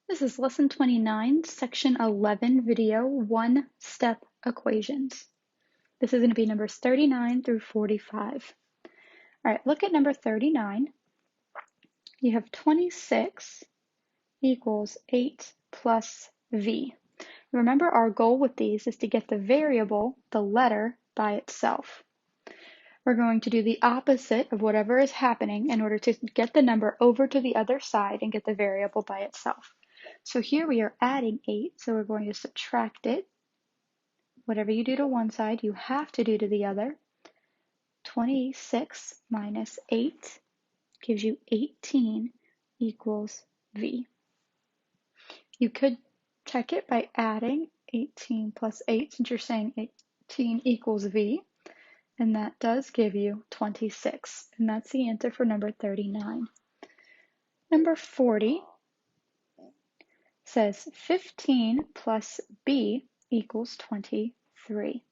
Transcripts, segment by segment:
This is lesson 29, section 11 video, one-step equations. This is going to be numbers 39 through 45. All right, look at number 39. You have 26 equals 8 plus v. Remember, our goal with these is to get the variable, the letter, by itself. We're going to do the opposite of whatever is happening in order to get the number over to the other side and get the variable by itself. So here we are adding 8, so we're going to subtract it. Whatever you do to one side, you have to do to the other. 26 minus 8 gives you 18 equals v. You could check it by adding 18 plus 8, since you're saying 18 equals v. And that does give you 26. And that's the answer for number 39. Number 40 says 15 plus b equals 23.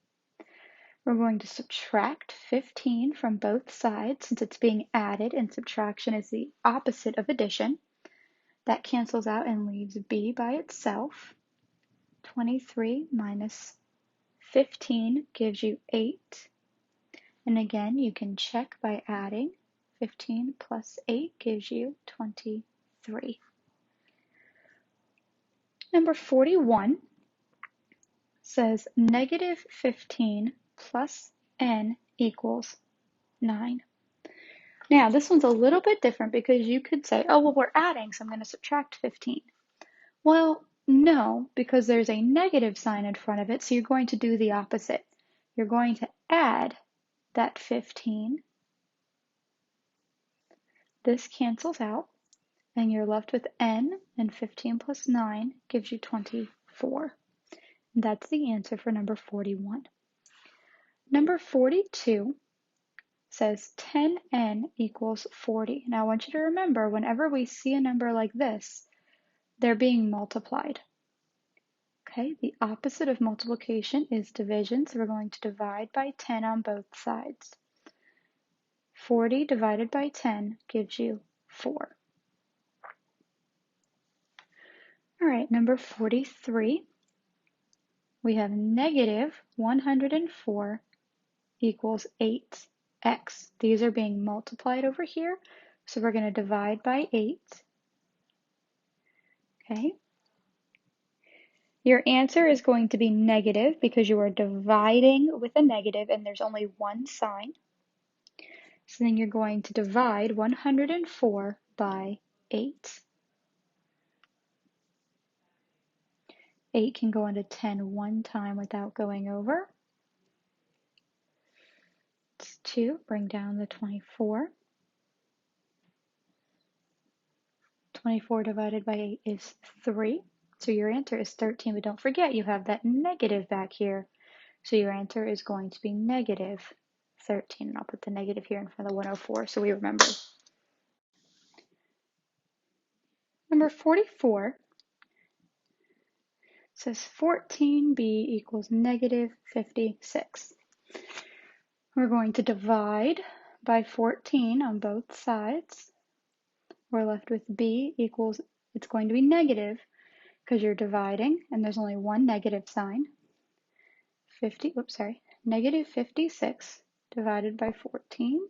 We're going to subtract 15 from both sides since it's being added, and subtraction is the opposite of addition. That cancels out and leaves b by itself. 23 minus 15 gives you 8. And again, you can check by adding. 15 plus 8 gives you 23. Number 41 says negative 15 plus n equals 9. Now, this one's a little bit different because you could say, oh, well, we're adding, so I'm going to subtract 15. Well, no, because there's a negative sign in front of it, so you're going to do the opposite. You're going to add that 15. This cancels out, and you're left with n, and 15 plus 9 gives you 24. And that's the answer for number 41. Number 42 says 10n equals 40. Now I want you to remember, whenever we see a number like this, they're being multiplied. Okay, the opposite of multiplication is division, so we're going to divide by 10 on both sides. 40 divided by 10 gives you 4. All right, number 43, we have negative 104 equals 8x. These are being multiplied over here, so we're going to divide by 8. Okay. Your answer is going to be negative because you are dividing with a negative and there's only one sign. So then you're going to divide 104 by 8. 8 can go into 10 one time without going over. It's 2, bring down the 24. 24 divided by 8 is 3. So your answer is 13, but don't forget you have that negative back here. So your answer is going to be negative 13. And I'll put the negative here in front of the 104 so we remember. Number 44 says 14b equals negative 56. We're going to divide by 14 on both sides. We're left with b equals, it's going to be negative because you're dividing and there's only one negative sign. Negative 56 divided by 14.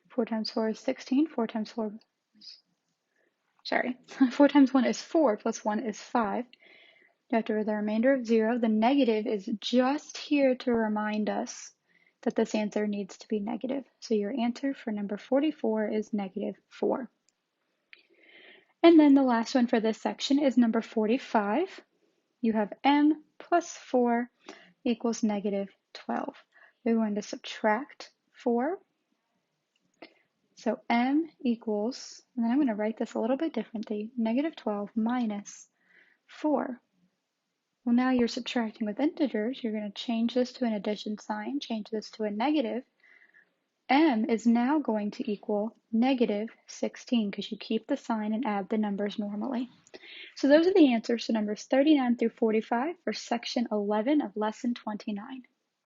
4 times 4 is 16. 4 times 4 is 4 plus 1 is 5. After the remainder of 0, the negative is just here to remind us that this answer needs to be negative. So your answer for number 44 is negative 4. And then the last one for this section is number 45. You have m plus 4 equals negative 12. We're going to subtract 4. So m equals, and then I'm going to write this a little bit differently, negative 12 minus 4. Well, now you're subtracting with integers. You're going to change this to an addition sign, change this to a negative. M is now going to equal negative 16 because you keep the sign and add the numbers normally. So those are the answers to numbers 39 through 45 for section 11 of lesson 29.